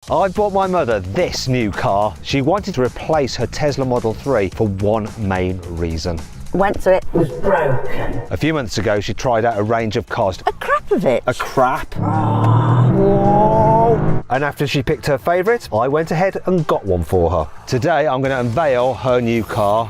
I bought my mother this new car. She wanted to replace her Tesla Model 3 for one main reason. Went to it, was broken. A few months ago, she tried out a range of cars. A crap of it. A crap? Whoa! And after she picked her favourite, I went ahead and got one for her. Today, I'm going to unveil her new car.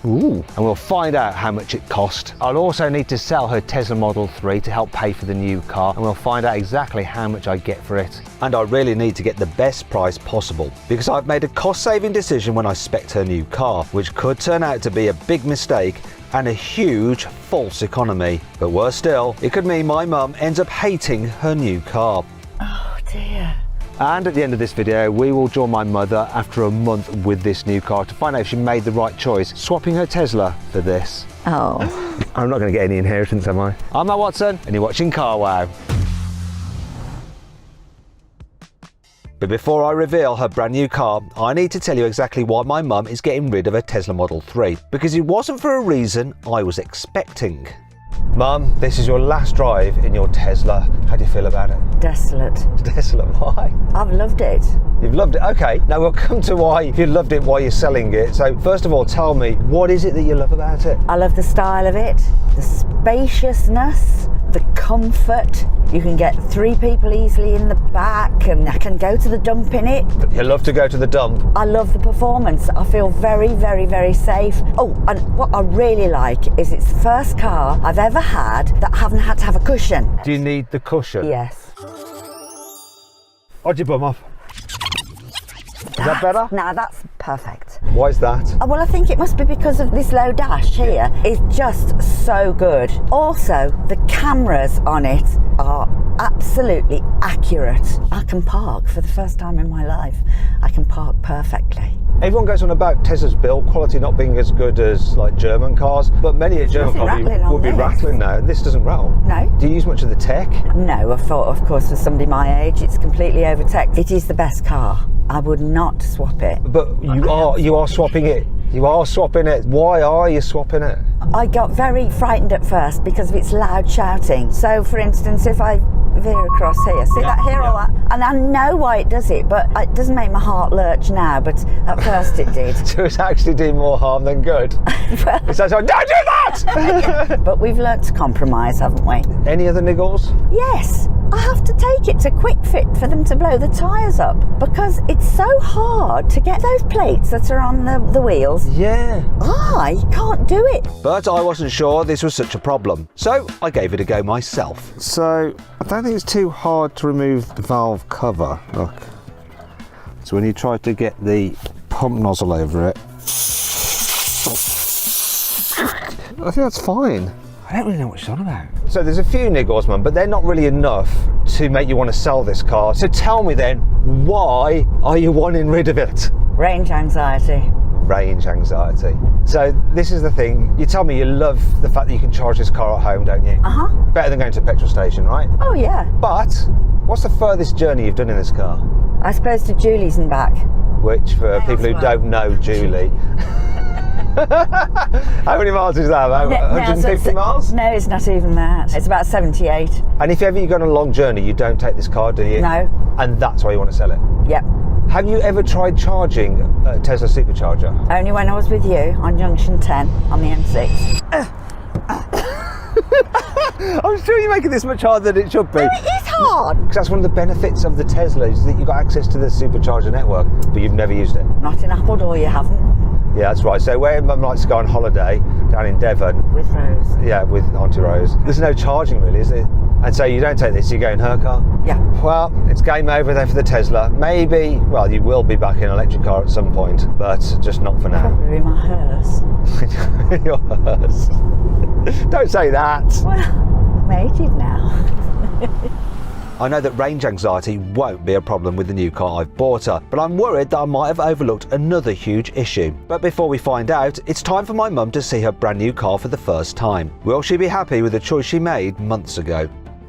Ooh. And we'll find out how much it cost. I'll also need to sell her Tesla Model 3 to help pay for the new car, and we'll find out exactly how much I get for it. And I really need to get the best price possible, because I've made a cost-saving decision when I spec'd her new car, which could turn out to be a big mistake and a huge false economy. But worse still, it could mean my mum ends up hating her new car. Oh dear. And at the end of this video, we will join my mother after a month with this new car to find out if she made the right choice, swapping her Tesla for this. Oh. I'm not going to get any inheritance, am I? I'm Matt Watson, and you're watching Carwow. But before I reveal her brand new car, I need to tell you exactly why my mum is getting rid of her Tesla Model 3, because it wasn't for a reason I was expecting. Mum, this is your last drive in your Tesla. How do you feel about it? Desolate. Desolate, why? I've loved it. You've loved it? Okay, now we'll come to why, if you loved it, why you're selling it. So first of all, tell me, what is it that you love about it? I love the style of it, the spaciousness, the comfort. You can get 3 people easily in the back, and I can go to the dump in it. You love to go to the dump? I love the performance. I feel very, very, very safe. Oh, and what I really like is it's the first car I've ever had that I haven't had to have a cushion. Do you need the cushion? Yes. Why'd you bum off? Is that better? No, that's perfect. Why is that? Well, I think it must be because of this low dash here. It's just so good. Also, the cameras on it are absolutely accurate. I can park for the first time in my life. I can park perfectly. Everyone goes on about Tesla's build quality not being as good as like German cars, but many German cars would be rattling now. This doesn't rattle. No. Do you use much of the tech? No, I thought, of course, for somebody my age, it's completely over-teched. It is the best car. I would not swap it. But you are swapping it. You are swapping it. Why are you swapping it? I got very frightened at first because of its loud shouting. So, for instance, if I veer across here, see that here or that? And I know why it does it, but it doesn't make my heart lurch now, but at first it did. So it's actually doing more harm than good. It's like, don't do that! But we've learnt to compromise, haven't we? Any other niggles? Yes. I have to take it to Quick Fit for them to blow the tyres up, because it's so hard to get those plates that are on the wheels. Yeah. I can't do it. But I wasn't sure this was such a problem, so I gave it a go myself. So I don't think it's too hard to remove the valve cover. Look. So when you try to get the pump nozzle over it, I think that's fine. I don't really know what she's on about. So there's a few niggles, Mum, but they're not really enough to make you want to sell this car. So tell me then, why are you wanting rid of it? Range anxiety. Range anxiety. So this is the thing. You tell me you love the fact that you can charge this car at home, don't you? Uh-huh. Better than going to a petrol station, right? Oh, yeah. But what's the furthest journey you've done in this car? I suppose to Julie's and back. Which, for people who don't know Julie, how many miles is that? About 150 miles? No, it's not even that. It's about 78. And if ever you go on a long journey, you don't take this car, do you? No. And that's why you want to sell it? Yep. Have you ever tried charging a Tesla supercharger? Only when I was with you on Junction 10 on the M6. I'm sure you're making this much harder than it should be. No, it is hard. Because that's one of the benefits of the Tesla, is that you've got access to the supercharger network, but you've never used it. Not in Appledore, you haven't. Yeah, that's right. So where Mum likes to go on holiday, down in Devon. With Rose. Yeah, with Auntie Rose. There's no charging really, is there? And so you don't take this, you go in her car? Yeah. Well, it's game over there for the Tesla. Maybe, well, you will be back in an electric car at some point, but just not for now. Probably my hearse. Your hearse. Don't say that. Well, I'm aged now. I know that range anxiety won't be a problem with the new car I've bought her, but I'm worried that I might have overlooked another huge issue. But before we find out, it's time for my mum to see her brand new car for the first time. Will she be happy with the choice she made months ago?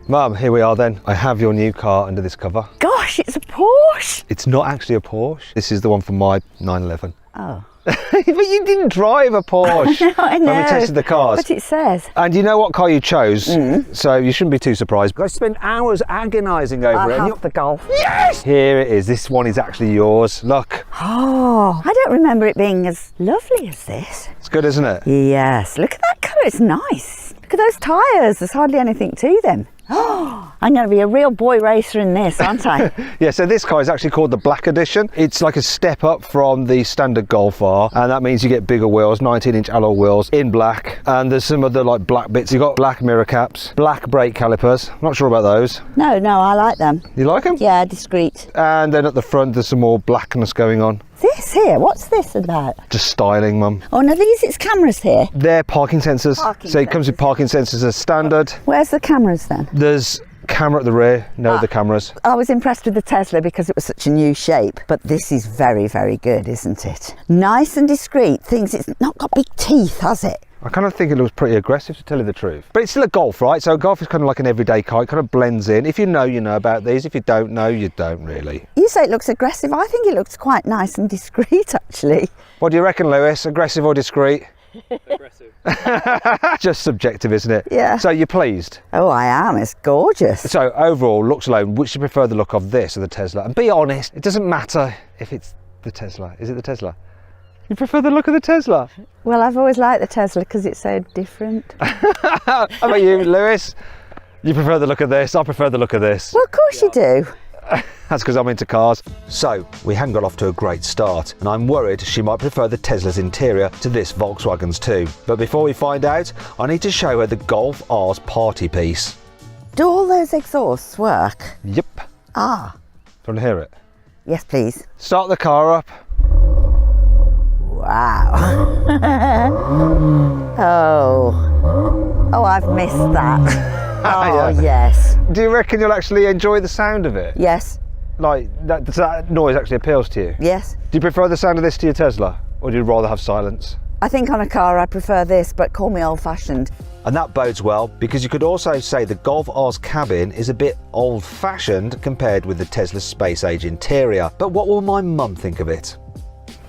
Mum, here we are then. I have your new car under this cover. Gosh, it's a Porsche. It's not actually a Porsche. This is the one from my 911. Oh. But you didn't drive a Porsche. I know. When we tested the cars. But it says. And you know what car you chose, so you shouldn't be too surprised. I spent hours agonising over it. I have the Golf. Yes! Here it is. This one is actually yours. Look. Oh, I don't remember it being as lovely as this. It's good, isn't it? Yes, look at that colour, it's nice. Look at those tyres, there's hardly anything to them. Oh, I'm going to be a real boy racer in this, aren't I? Yeah, so this car is actually called the Black Edition. It's like a step up from the standard Golf R, and that means you get bigger wheels, 19-inch alloy wheels in black, and there's some other like black bits. You've got black mirror caps, black brake calipers. Not sure about those. No, I like them. You like them? Yeah, discreet. And then at the front there's some more blackness going on. This here, what's this about? Just styling, Mum. Oh, no, it's cameras here. They're parking sensors. So it comes with parking sensors as standard. Where's the cameras then? There's camera at the rear, no other cameras. I was impressed with the Tesla because it was such a new shape, but this is very, very good, isn't it? Nice and discreet. It's not got big teeth, has it? I kind of think it looks pretty aggressive, to tell you the truth. But it's still a Golf, right? So a Golf is kind of like an everyday car. It kind of blends in. If you know, you know about these. If you don't know, you don't really. You say it looks aggressive. I think it looks quite nice and discreet, actually. What do you reckon, Lewis? Aggressive or discreet? Aggressive. Just subjective, isn't it? Yeah. So you're pleased? Oh, I am. It's gorgeous. So overall, looks alone, which do you prefer the look of, this or the Tesla? And be honest, it doesn't matter if it's the Tesla. Is it the Tesla? You prefer the look of the Tesla? Well, I've always liked the Tesla because it's so different. How about you, Lewis? You prefer the look of this? I prefer the look of this. Well, of course you do. That's because I'm into cars. So, we hadn't got off to a great start, and I'm worried she might prefer the Tesla's interior to this Volkswagen's too. But before we find out, I need to show her the Golf R's party piece. Do all those exhausts work? Yep. Ah. Do you want to hear it? Yes, please. Start the car up. Wow. Oh, I've missed that. Oh, Yeah. yes. Do you reckon you'll actually enjoy the sound of it? Yes. Like, that noise actually appeals to you? Yes. Do you prefer the sound of this to your Tesla? Or do you rather have silence? I think on a car I prefer this, but call me old-fashioned. And that bodes well, because you could also say the Golf R's cabin is a bit old-fashioned compared with the Tesla's space-age interior. But what will my mum think of it?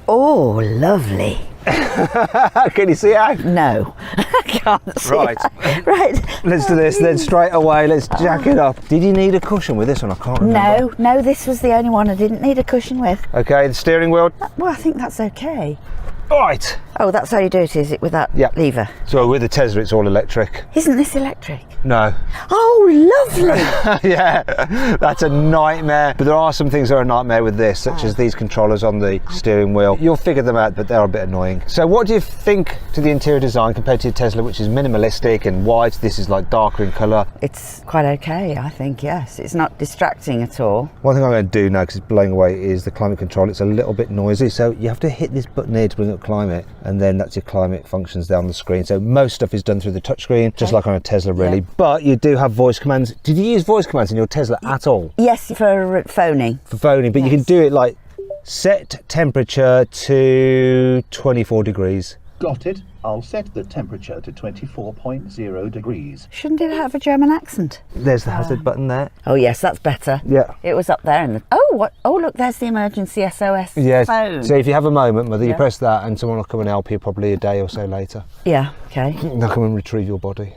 Oh, lovely. Can you see it? No, I can't see Right. it. Right. Let's do this then straight away. Let's jack it up. Did you need a cushion with this one? I can't remember. No, this was the only one I didn't need a cushion with. Okay, the steering wheel. Well, I think that's okay. Right. Oh, that's how you do it, is it, with that Yep. lever? So with the Tesla, it's all electric. Isn't this electric? No. Oh, lovely. Yeah, that's a nightmare. But there are some things that are a nightmare with this, such as these controllers on the steering wheel. You'll figure them out, but they're a bit annoying. So what do you think to the interior design compared to your Tesla, which is minimalistic and white? This is like darker in colour. It's quite okay, I think, yes. It's not distracting at all. One thing I'm going to do now, because it's blowing away, is the climate control. It's a little bit noisy, so you have to hit this button here to bring up climate, and then that's your climate functions down the screen. So most stuff is done through the touchscreen, just like on a Tesla, really. Yeah. But you do have voice commands. Did you use voice commands in your Tesla at all? Yes, for phoning. For phoning, but you can do it like set temperature to 24 degrees. Got it. I'll set the temperature to 24.0 degrees. Shouldn't it have a German accent? There's the hazard button there. Oh, yes, that's better. Yeah. It was up there in the... Oh, what? Oh, look, there's the emergency SOS Yes. phone. So if you have a moment, Mother, you Yeah. press that and someone will come and help you probably a day or so later. Yeah, okay. They'll come and retrieve your body.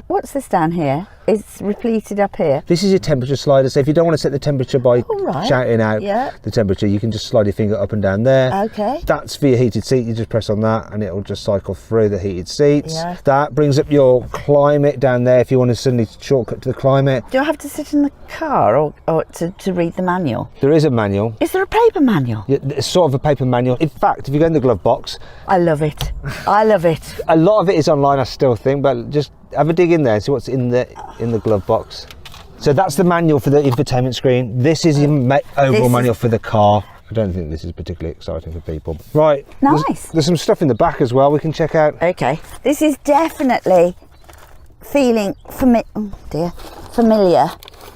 What's this down here? It's repleted up here. This is your temperature slider, so if you don't want to set the temperature by All right. shouting out Yeah. the temperature, you can just slide your finger up and down there. Okay. That's for your heated seat. You just press on that and it'll just cycle through the heated seats. Yeah. That brings up your climate down there if you want to suddenly shortcut to the climate. Do I have to sit in the car or to read the manual? There is a manual. Is there a paper manual? Yeah, it's sort of a paper manual. In fact, if you go in the glove box, I love it. I love it. a lot of it is online, I still think, but just have a dig in there and see what's in the glove box. So that's the manual for the infotainment screen. This is your overall manual for the car. I don't think this is particularly exciting for people. Right. Nice. There's some stuff in the back as well we can check out. Okay. This is definitely feeling familiar.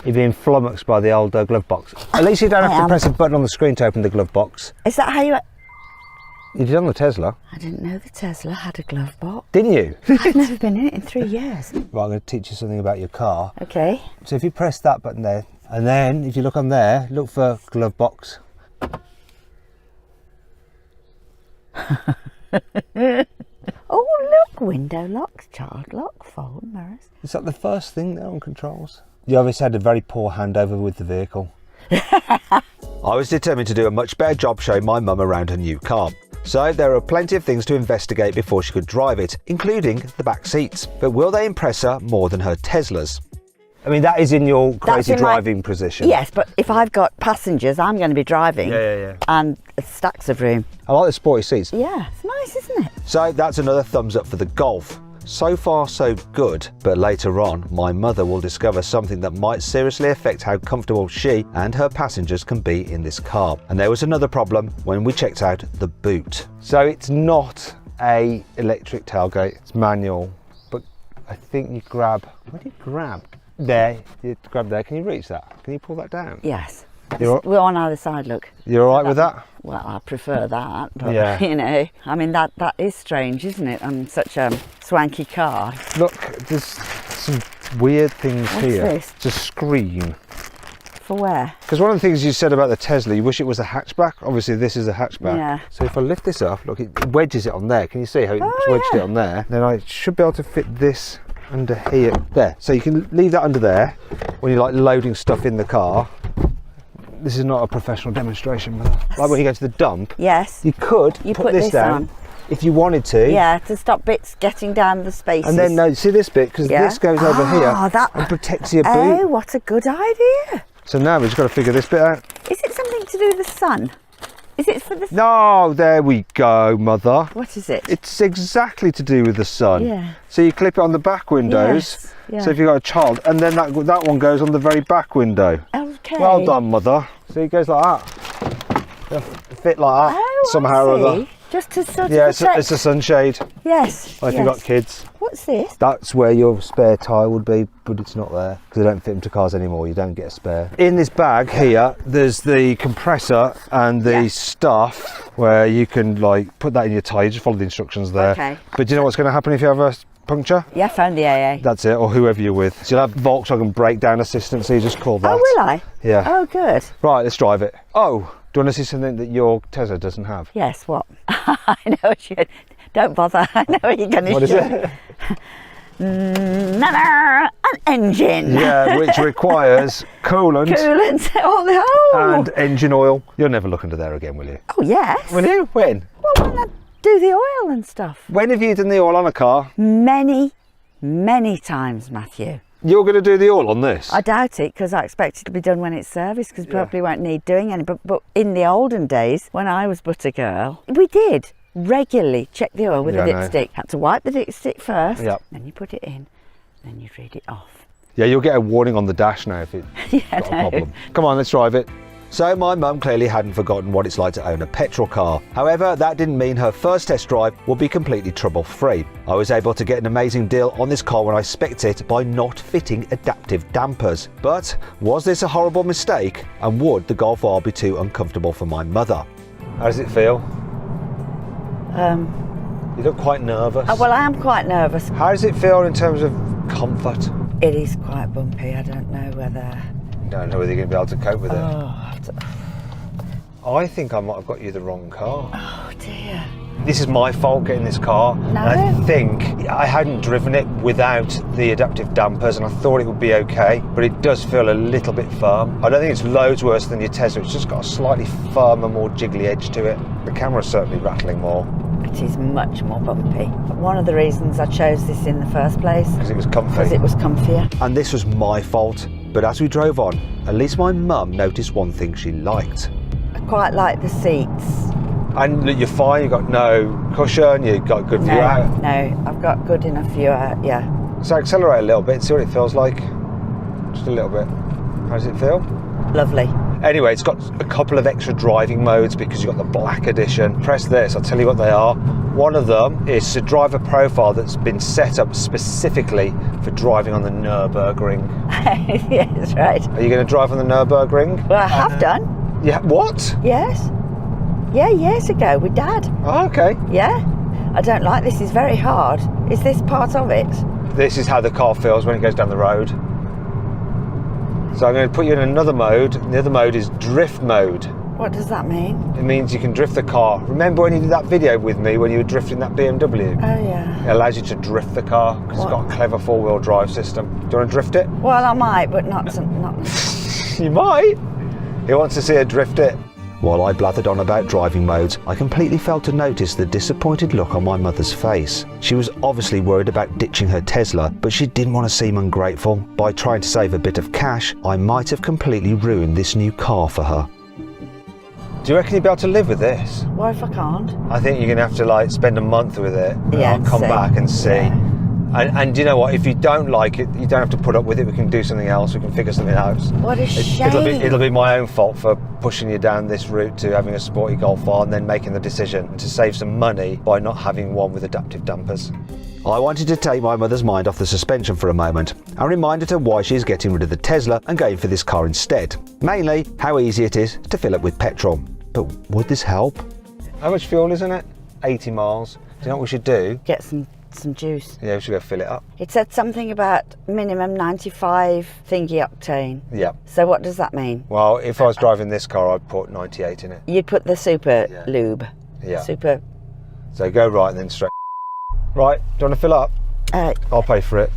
You're being flummoxed by the old glove box. At least you don't have to press a button on the screen to open the glove box. Is that how you... You did on the Tesla. I didn't know the Tesla had a glove box. Didn't you? I've never been in it in 3 years. Right, I'm going to teach you something about your car. Okay. So if you press that button there, and then if you look on there, look for glove box. Oh, look, window locks, child lock, fold mirrors. Is that the first thing there on controls? You obviously had a very poor handover with the vehicle. I was determined to do a much better job showing my mum around her new car. So there are plenty of things to investigate before she could drive it, including the back seats. But will they impress her more than her Teslas? I mean, that is in your crazy driving position. Yes, but if I've got passengers, I'm going to be driving. Yeah. And stacks of room. I like the sporty seats. Yeah, it's nice, isn't it? So that's another thumbs up for the Golf. So far so good, but later on my mother will discover something that might seriously affect how comfortable she and her passengers can be in this car. And there was another problem when we checked out the boot. So it's not a electric tailgate, it's manual, but I think you grab, where do you grab? There, you grab there, can you reach that? Can you pull that down? Yes. We're on either side, look. You're all right with that? Well, I prefer that, but Yeah. you know, I mean, that is strange, isn't it? On such a swanky car. Look, there's some weird things What's here. this? It's a screen. For where? Because one of the things you said about the Tesla, you wish it was a hatchback. Obviously, this is a hatchback. Yeah. So if I lift this up, look, it wedges it on there. Can you see how it's wedged yeah. it on there? Then I should be able to fit this under here. There. So you can leave that under there when you're like loading stuff in the car. This is not a professional demonstration, but like when you go to the dump, Yes. you could You put put this this down on. if you wanted to. Yeah, to stop bits getting down the spaces. And then, no, see this bit? Because Yeah. this goes over here that- and protects your boot. Oh, what a good idea. So now we've just got to figure this bit out. Is it something to do with the sun? Is it for the sun? No, there we go, mother. What is it? It's exactly to do with the sun. Yeah. So you clip it on the back windows. Yes, yeah. So if you've got a child, and then that one goes on the very back window. Okay. Well done, mother. So it goes like that. It'll fit like that Oh, somehow or I see. other. Just to sort Yeah, of protect. it's a sunshade. Yes. Like if yes. you've got kids. What's this? That's where your spare tyre would be, but it's not there because they don't fit into cars anymore. You don't get a spare. In this bag here, there's the compressor and the stuff where you can like put that in your tyre. Just follow the instructions there. Okay. But do you know what's going to happen if you have a puncture? Yeah, phone the AA. That's it, or whoever you're with. So you'll have Volkswagen breakdown assistance, so you just call that. Oh, will I? Yeah. Oh, good. Right, let's drive it. Oh, do you want to see something that your Tesla doesn't have? Yes, what? I know what you... Don't bother. I know what you're going to What is it? An engine. Yeah, which requires coolant Coolant. Oh, and engine oil. You'll never look under there again, will you? Oh, yes. Will you? When? Well, when I do the oil and stuff. When have you done the oil on a car? Many times, Matthew. You're going to do the oil on this? I doubt it, because I expect it to be done when it's serviced, because probably won't need doing any. But in the olden days, when I was but a girl, we did regularly check the oil with Yeah, the I know. dipstick. Had to wipe the dipstick first, Yep. then you put it in, then you read it off. Yeah, you'll get a warning on the dash now if it's Yeah, got a problem. Come on, let's drive it. So my mum clearly hadn't forgotten what it's like to own a petrol car. However, that didn't mean her first test drive would be completely trouble-free. I was able to get an amazing deal on this car when I spec'd it by not fitting adaptive dampers. But was this a horrible mistake? And would the Golf R be too uncomfortable for my mother? How does it feel? You look quite nervous. Well, I am quite nervous. How does it feel in terms of comfort? It is quite bumpy. I don't know whether... Don't know whether you're going to be able to cope with it. Oh, I think I might have got you the wrong car. oh dear. This is my fault getting this car. No. And I think I hadn't driven it without the adaptive dampers and I thought it would be okay, but it does feel a little bit firm. I don't think it's loads worse than your Tesla. It's just got a slightly firmer, more jiggly edge to it. The camera's certainly rattling more. It is much more bumpy. One of the reasons I chose this in the first place, Because it was comfy. because it was comfier. And this was my fault. But as we drove on, at least my mum noticed one thing she liked. I quite like the seats. And look, you're fine, you've got no cushion, you've got good view out. No, I've got good enough view out, yeah. So accelerate a little bit, see what it feels like. Just a little bit. How does it feel? Lovely. Anyway, it's got a couple of extra driving modes because you've got the black edition. Press this, I'll tell you what they are. One of them is a driver profile that's been set up specifically for driving on the Nürburgring. Yes, right. Are you going to drive on the Nürburgring? Well, I have done. Yeah, what? Yes. Yeah, years ago with Dad. Oh, okay. Yeah. I don't like this. It's very hard. Is this part of it? This is how the car feels when it goes down the road. So I'm going to put you in another mode, and the other mode is drift mode. What does that mean? It means you can drift the car. Remember when you did that video with me when you were drifting that BMW? Oh yeah. It allows you to drift the car because it's got a clever four-wheel drive system. Do you want to drift it? Well, I might, but not. You might. He wants to see her drift it. While I blathered on about driving modes, I completely failed to notice the disappointed look on my mother's face. She was obviously worried about ditching her Tesla, but she didn't want to seem ungrateful. By trying to save a bit of cash, I might have completely ruined this new car for her. Do you reckon you'll be able to live with this? What if I can't? I think you're going to have to like spend a month with it. And Yeah, I'll come see. back and see. Yeah. And you know what? If you don't like it, you don't have to put up with it. We can do something else. We can figure something out. What a shame. It'll be my own fault for pushing you down this route to having a sporty Golf R and then making the decision to save some money by not having one with adaptive dampers. I wanted to take my mother's mind off the suspension for a moment and reminded her why she's getting rid of the Tesla and going for this car instead. Mainly, how easy it is to fill it with petrol. But would this help? How much fuel is in it? 80 miles. Do you know what we should do? Get some juice. Yeah, we should go fill it up. It said something about minimum 95 thingy octane. Yeah. So what does that mean? Well, if I was driving this car, I'd put 98 in it. You'd put the super lube. Yeah. Super. So go right and then straight. Right, do you want to fill up? I'll pay for it.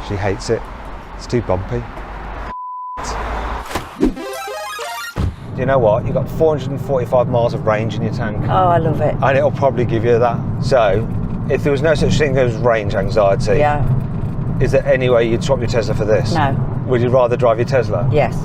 She hates it. It's too bumpy. You know what? You've got 445 miles of range in your tank. Oh, I love it. And it'll probably give you that. So, if there was no such thing as range anxiety, Yeah. is there any way you'd swap your Tesla for this? No. Would you rather drive your Tesla? Yes.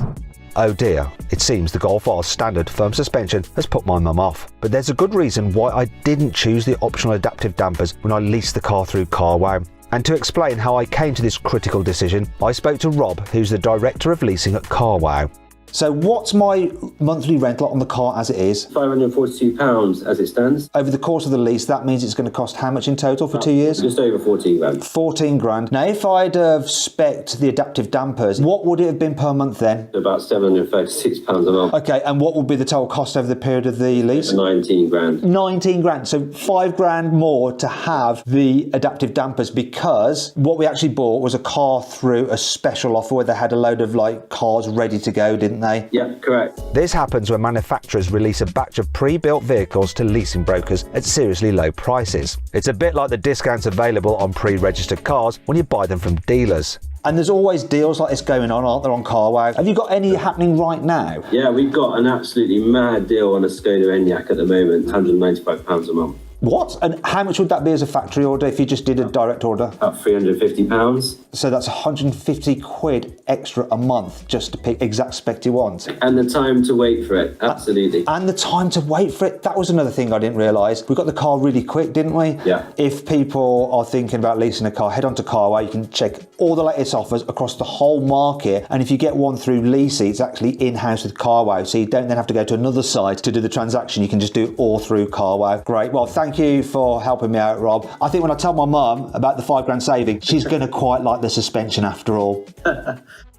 Oh dear, it seems the Golf R's standard firm suspension has put my mum off. But there's a good reason why I didn't choose the optional adaptive dampers when I leased the car through CarWow. And to explain how I came to this critical decision, I spoke to Rob, who's the director of leasing at CarWow. So what's my monthly rental on the car as it is? £542 as it stands. Over the course of the lease, that means it's going to cost how much in total for 2 years? Just over 14 grand. 14 grand. Now, if I'd have specced the adaptive dampers, what would it have been per month then? About £736 a month. Okay, and what would be the total cost over the period of the lease? 19 grand. 19 grand. So 5 grand more to have the adaptive dampers, because what we actually bought was a car through a special offer where they had a load of like cars ready to go, didn't they? Yeah, correct. This happens when manufacturers release a batch of pre-built vehicles to leasing brokers at seriously low prices. It's a bit like the discounts available on pre-registered cars when you buy them from dealers. And there's always deals like this going on, aren't there, on CarWow? Have you got any happening right now? Yeah, we've got an absolutely mad deal on a Skoda Enyaq at the moment, £195 a month. What? And how much would that be as a factory order if you just did a direct order? About £350. So that's 150 quid extra a month just to pick exact spec you want. And the time to wait for it, absolutely. And the time to wait for it. That was another thing I didn't realise. We got the car really quick, didn't we? Yeah. If people are thinking about leasing a car, head on to CarWow. You can check all the latest offers across the whole market. And if you get one through Leasey, it's actually in-house with CarWow. So you don't then have to go to another site to do the transaction. You can just do it all through CarWow. Great. Well, thank you for helping me out, Rob. I think when I tell my mum about the 5 grand saving, she's going to quite like the suspension after all.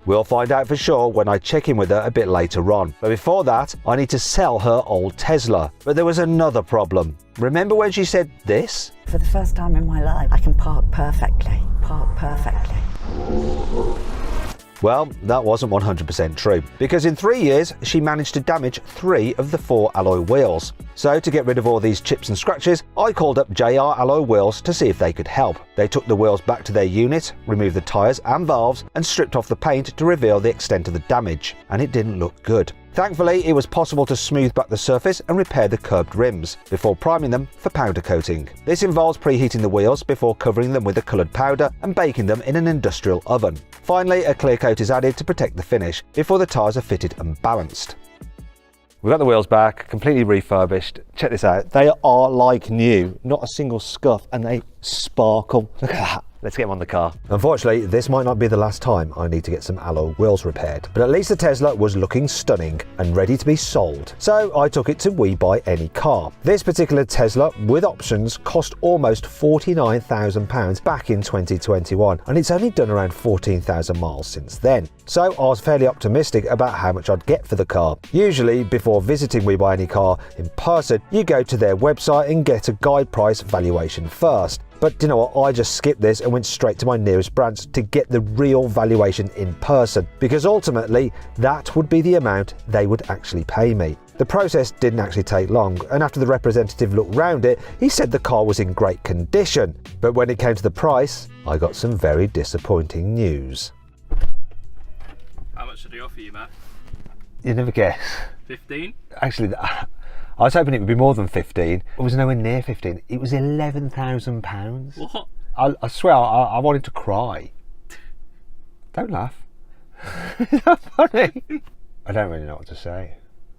We'll find out for sure when I check in with her a bit later on. But before that, I need to sell her old Tesla. But there was another problem. Remember when she said this? For the first time in my life, I can park perfectly. Park perfectly. Well, that wasn't 100% true, because in 3 years, she managed to damage 3 of the 4 alloy wheels. So to get rid of all these chips and scratches, I called up JR Alloy Wheels to see if they could help. They took the wheels back to their unit, removed the tyres and valves, and stripped off the paint to reveal the extent of the damage. And it didn't look good. Thankfully, it was possible to smooth back the surface and repair the curved rims before priming them for powder coating. This involves preheating the wheels before covering them with a coloured powder and baking them in an industrial oven. Finally, a clear coat is added to protect the finish before the tyres are fitted and balanced. We've got the wheels back, completely refurbished. Check this out. They are like new, not a single scuff, and they sparkle. Look at that. Let's get them on the car. Unfortunately, this might not be the last time I need to get some alloy wheels repaired, but at least the Tesla was looking stunning and ready to be sold. So I took it to We Buy Any Car. This particular Tesla with options cost almost £49,000 back in 2021, and it's only done around 14,000 miles since then. So I was fairly optimistic about how much I'd get for the car. Usually, before visiting We Buy Any Car in person, you go to their website and get a guide price valuation first. But you know what, I just skipped this and went straight to my nearest branch to get the real valuation in person, because ultimately that would be the amount they would actually pay me. The process didn't actually take long, and after the representative looked round it, he said the car was in great condition. But when it came to the price, I got some very disappointing news. How much did he offer you, Matt? You never guess. 15? Actually, I was hoping it would be more than 15. It was nowhere near 15. It was £11,000. What? I swear, I wanted to cry. Don't laugh. Is that funny? I don't really know what to say.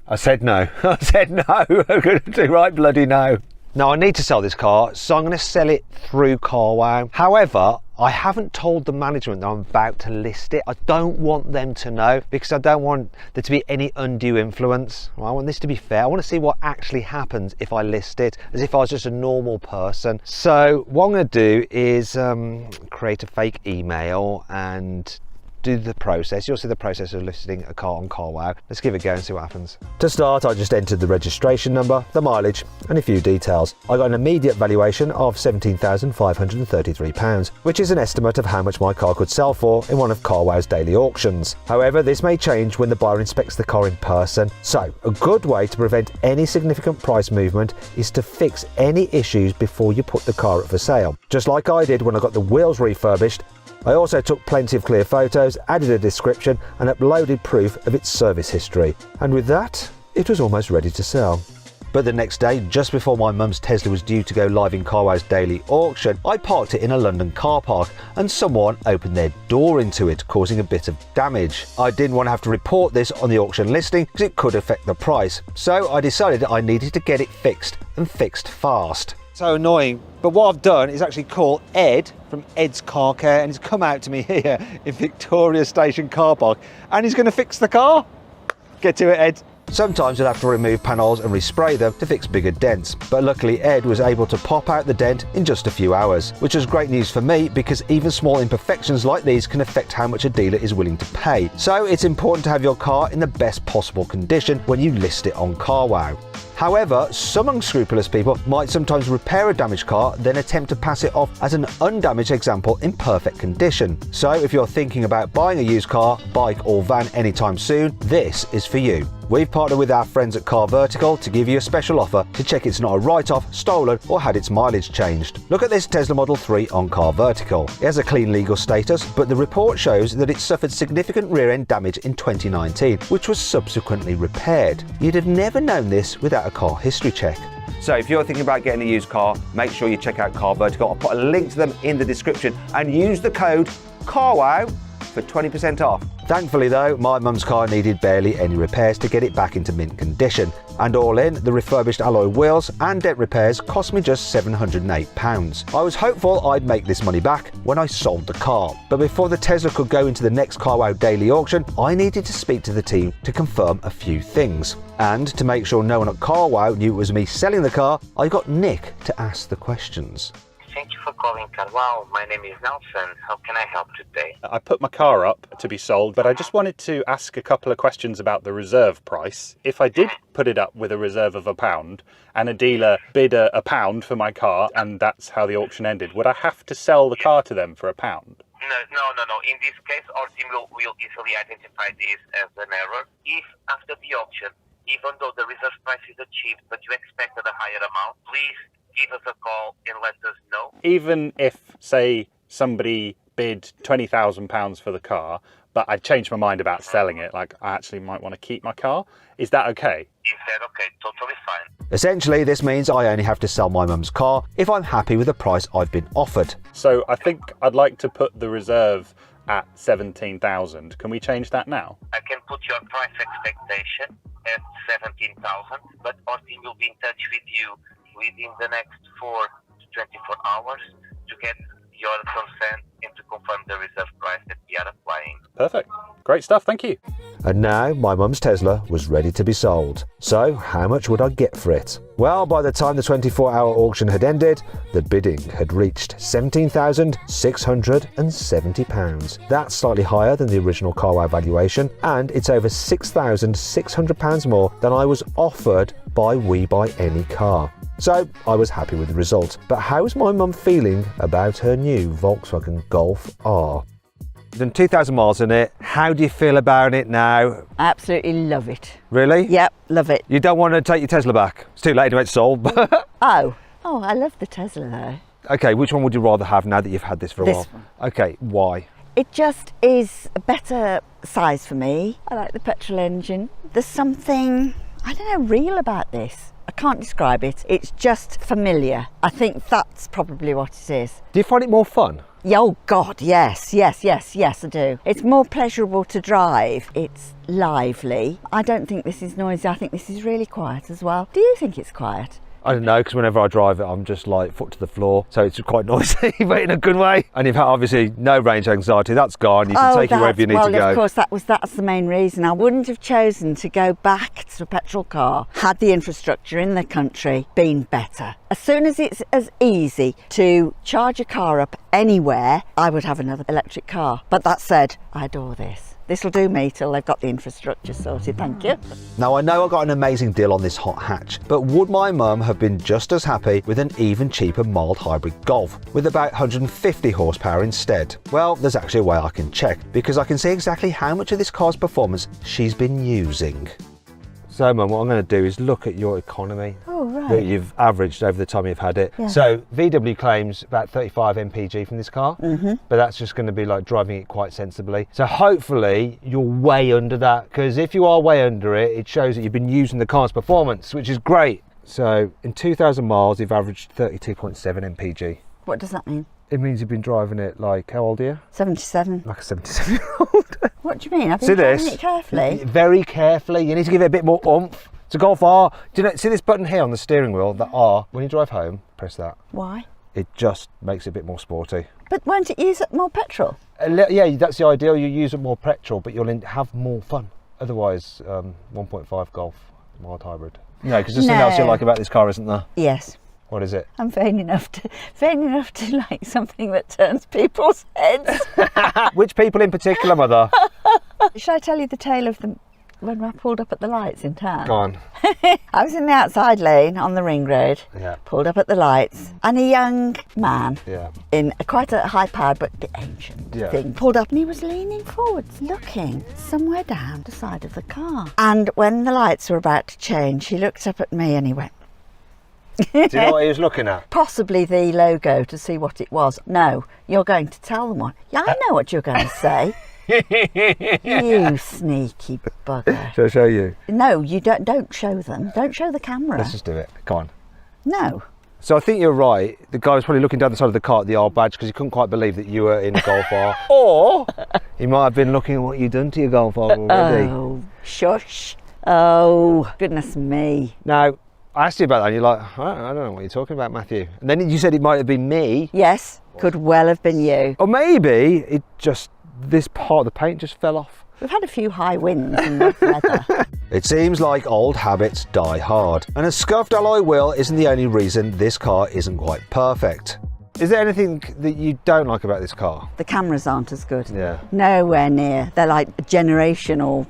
I said no. I said no. I'm going to do right bloody no. Now, I need to sell this car, so I'm going to sell it through CarWow. However, I haven't told the management that I'm about to list it. I don't want them to know, because I don't want there to be any undue influence. I want this to be fair. I want to see what actually happens if I list it, as if I was just a normal person. So what I'm going to do is create a fake email and do the process. You'll see the process of listing a car on CarWow. Let's give it a go and see what happens. To start, I just entered the registration number, the mileage, and a few details. I got an immediate valuation of £17,533, which is an estimate of how much my car could sell for in one of CarWow's daily auctions. However, this may change when the buyer inspects the car in person. So, a good way to prevent any significant price movement is to fix any issues before you put the car up for sale. Just like I did when I got the wheels refurbished, I also took plenty of clear photos, added a description and uploaded proof of its service history. And with that, it was almost ready to sell. But the next day, just before my mum's Tesla was due to go live in CarWow's daily auction, I parked it in a London car park and someone opened their door into it, causing a bit of damage. I didn't want to have to report this on the auction listing because it could affect the price. So I decided I needed to get it fixed, and fixed fast. So annoying, but what I've done is actually call Ed from Ed's Car Care, and he's come out to me here in Victoria Station car park, and he's going to fix the car. Get to it, Ed. Sometimes you'll have to remove panels and respray them to fix bigger dents, but luckily Ed was able to pop out the dent in just a few hours, which was great news for me because even small imperfections like these can affect how much a dealer is willing to pay. So it's important to have your car in the best possible condition when you list it on CarWow. However, some unscrupulous people might sometimes repair a damaged car, then attempt to pass it off as an undamaged example in perfect condition. So if you're thinking about buying a used car, bike or van anytime soon, this is for you. We've partnered with our friends at Car Vertical to give you a special offer to check it's not a write-off, stolen or had its mileage changed. Look at this Tesla Model 3 on Car Vertical. It has a clean legal status, but the report shows that it suffered significant rear-end damage in 2019, which was subsequently repaired. You'd have never known this without a car history check. So if you're thinking about getting a used car, make sure you check out Car Vertical. I'll put a link to them in the description and use the code CARWOW for 20% off. Thankfully though, my mum's car needed barely any repairs to get it back into mint condition. And all in, the refurbished alloy wheels and dent repairs cost me just £708. I was hopeful I'd make this money back when I sold the car. But before the Tesla could go into the next CarWow daily auction, I needed to speak to the team to confirm a few things. And to make sure no one at CarWow knew it was me selling the car, I got Nick to ask the questions. Thank you for calling CarWow. My name is Nelson. How can I help today? I put my car up to be sold, but I just wanted to ask a couple of questions about the reserve price. If I did put it up with a reserve of £1 and a dealer bid £1 for my car and that's how the auction ended, would I have to sell the car to them for £1? No. In this case, our team will easily identify this as an error. If after the auction, even though the reserve price is achieved, but you expected a higher amount, please give us a call and let us know. Even if, say, somebody bid £20,000 for the car, but I changed my mind about selling it, like I actually might want to keep my car, is that okay? Is that okay? Totally fine. Essentially, this means I only have to sell my mum's car if I'm happy with the price I've been offered. So I think I'd like to put the reserve at 17,000. Can we change that now? I can put your price expectation at 17,000, but our team will be in touch with you within the next 4 to 24 hours to get your consent and to confirm the reserve price that we are applying. Perfect. Great stuff. Thank you. And now my mum's Tesla was ready to be sold. So how much would I get for it? Well, by the time the 24-hour auction had ended, the bidding had reached £17,670. That's slightly higher than the original CarWow valuation, and it's over £6,600 more than I was offered by We Buy Any Car. So I was happy with the result. But how's my mum feeling about her new Volkswagen Golf R? You've done 2,000 miles in it. How do you feel about it now? I absolutely love it. Really? Yep, love it. You don't want to take your Tesla back? It's too late to it's sold. Oh, I love the Tesla though. Okay, which one would you rather have now that you've had this for a while? This one. Okay, why? It just is a better size for me. I like the petrol engine. There's something, I don't know, real about this. I can't describe it. It's just familiar. I think that's probably what it is. Do you find it more fun? Oh God, yes, I do. It's more pleasurable to drive. It's lively. I don't think this is noisy. I think this is really quiet as well. Do you think it's quiet? I don't know, because whenever I drive it, I'm just like foot to the floor. So it's quite noisy, but in a good way. And you've had obviously no range anxiety. That's gone. You can take it wherever you need to go. Well, of course, that's the main reason. I wouldn't have chosen to go back to a petrol car had the infrastructure in the country been better. As soon as it's as easy to charge a car up anywhere, I would have another electric car. But that said, I adore this. This will do me till they've got the infrastructure sorted, thank you. Now I know I got an amazing deal on this hot hatch, but would my mum have been just as happy with an even cheaper mild hybrid Golf with about 150 horsepower instead? Well, there's actually a way I can check, because I can see exactly how much of this car's performance she's been using. So Mum, what I'm going to do is look at your economy that you've averaged over the time you've had it. Yeah. So VW claims about 35 mpg from this car, but that's just going to be like driving it quite sensibly. So hopefully you're way under that, because if you are way under it, it shows that you've been using the car's performance, which is great. So in 2,000 miles, you've averaged 32.7 mpg. What does that mean? It means you've been driving it like, how old are you? 77. Like a 77-year-old. What do you mean? I've See been driving this? it carefully. Very carefully. You need to give it a bit more oomph. It's a Golf R. Do you know, see this button here on the steering wheel, the R? When you drive home, press that. Why? It just makes it a bit more sporty. But won't it use up more petrol? Yeah, that's the ideal. You use up more petrol, but you'll have more fun. Otherwise, 1.5 Golf, mild hybrid. No, because there's something else you like about this car, isn't there? Yes. What is it? I'm vain enough to like something that turns people's heads. Which people in particular, Mother? Should I tell you the tale of when I pulled up at the lights in town? Go on. I was in the outside lane on the ring road, Yeah. pulled up at the lights, and a young man Yeah. in quite a high-powered but a bit ancient Yeah. thing pulled up, and he was leaning forwards looking somewhere down the side of the car. And when the lights were about to change, he looked up at me and he went, Do you know what he was looking at? possibly the logo to see what it was. No, you're going to tell them what. Yeah, I know what you're going to say. You sneaky bugger. Shall I show you? No, you don't show them. Don't show the camera. Let's just do it. Come on. No. So I think you're right. The guy was probably looking down the side of the car at the R badge because he couldn't quite believe that you were in a Golf R. Or he might have been looking at what you've done to your Golf R already. Oh, shush. Oh, goodness me. Now, I asked you about that and you're like, I don't know what you're talking about, Matthew. And then you said it might have been me. Yes, could well have been you. Or maybe it just, this part of the paint just fell off. We've had a few high winds and rough weather. It seems like old habits die hard, and a scuffed alloy wheel isn't the only reason this car isn't quite perfect. Is there anything that you don't like about this car? The cameras aren't as good. Yeah. Nowhere near. They're like a generation or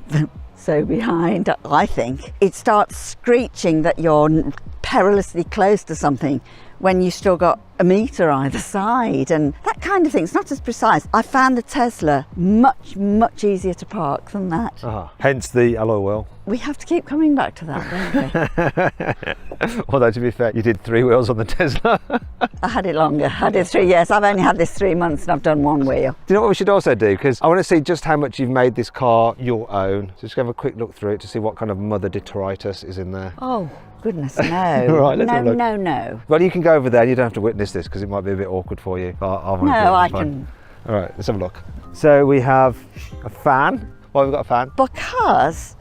so behind, I think. It starts screeching that you're perilously close to something when you still got a meter either side and that kind of thing. It's not as precise. I found the Tesla much easier to park than that. Hence the alloy wheel. We have to keep coming back to that, don't we? Although to be fair, you did 3 wheels on the Tesla. I had it longer. I did 3 years. I've only had this 3 months and I've done 1 wheel. Do you know what we should also do? Because I want to see just how much you've made this car your own. So just have a quick look through it to see what kind of mother detritus is in there. Oh, goodness, no. Right, let's have a look. No. Well, you can go over there. You don't have to witness this because it might be a bit awkward for you. No, I can. All right, let's have a look. So we have a fan. Why have we got a fan? Because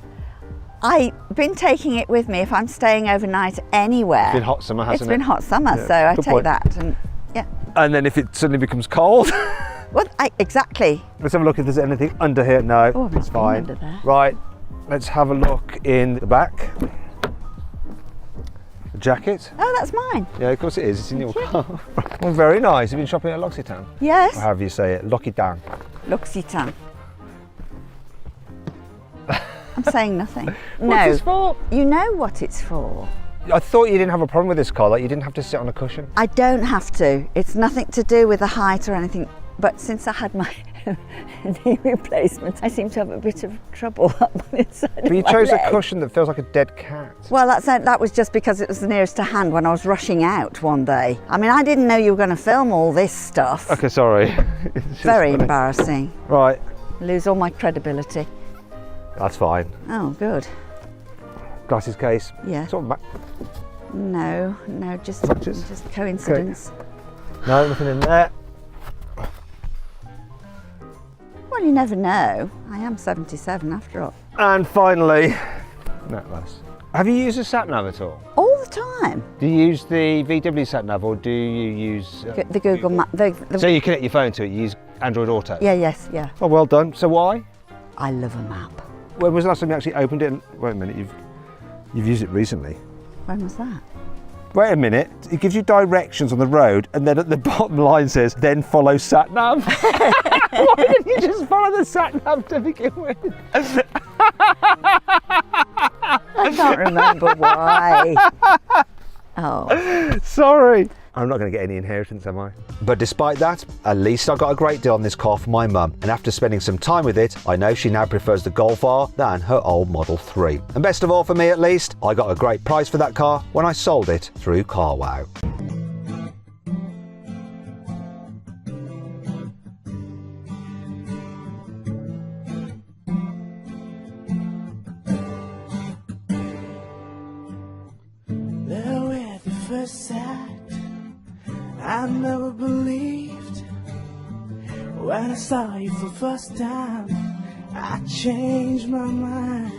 I've been taking it with me if I'm staying overnight anywhere. It's been hot summer, hasn't it? It's been hot summer, Yeah, so I good take point. that and yeah. And then if it suddenly becomes cold, Well, exactly. let's have a look if there's anything under here. No, Oh, it's there's fine. under there. Right, let's have a look in the back. The jacket. Oh, that's mine. Yeah, of course it is. It's in your car. Well, very nice. You've been shopping at L'Occitane? Yes. Or however you say it, L'Occitane. L'Occitane. I'm saying nothing. What's this for? You know what it's for. I thought you didn't have a problem with this car, like you didn't have to sit on a cushion. I don't have to. It's nothing to do with the height or anything. But since I had my knee replacement, I seem to have a bit of trouble up on the inside But you of my chose leg. a cushion that feels like a dead cat. Well, that was just because it was the nearest to hand when I was rushing out one day. I mean, I didn't know you were going to film all this stuff. Okay, sorry. It's just Very funny. embarrassing. Right, Lose all my credibility. that's fine. Oh, good. Glasses case. Yeah. Sort of No, just Matches? just coincidence. no, nothing in there. Well, you never know. I am 77 after all. And finally, necklace. Have you used a sat nav at all? All the time. Do you use the VW sat nav or do you use? The Google Map. So you connect your phone to it. You use Android Auto. Yeah. Oh, well done. So why? I love a map. When was the last time you actually opened it? Wait a minute. You've used it recently. When was that? Wait a minute. It gives you directions on the road, and then at the bottom line says, "Then follow sat nav." Why didn't you just follow the sat nav to begin with? I can't remember why. Oh. Sorry. I'm not going to get any inheritance, am I? But despite that, at least I got a great deal on this car for my mum. And after spending some time with it, I know she now prefers the Golf R than her old Model 3. And best of all, for me at least, I got a great price for that car when I sold it through CarWow. There at the first sight, I never believed. When I saw you for the first time, I changed my mind.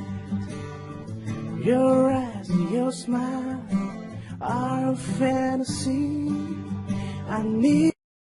Your eyes and your smile are a fantasy. I need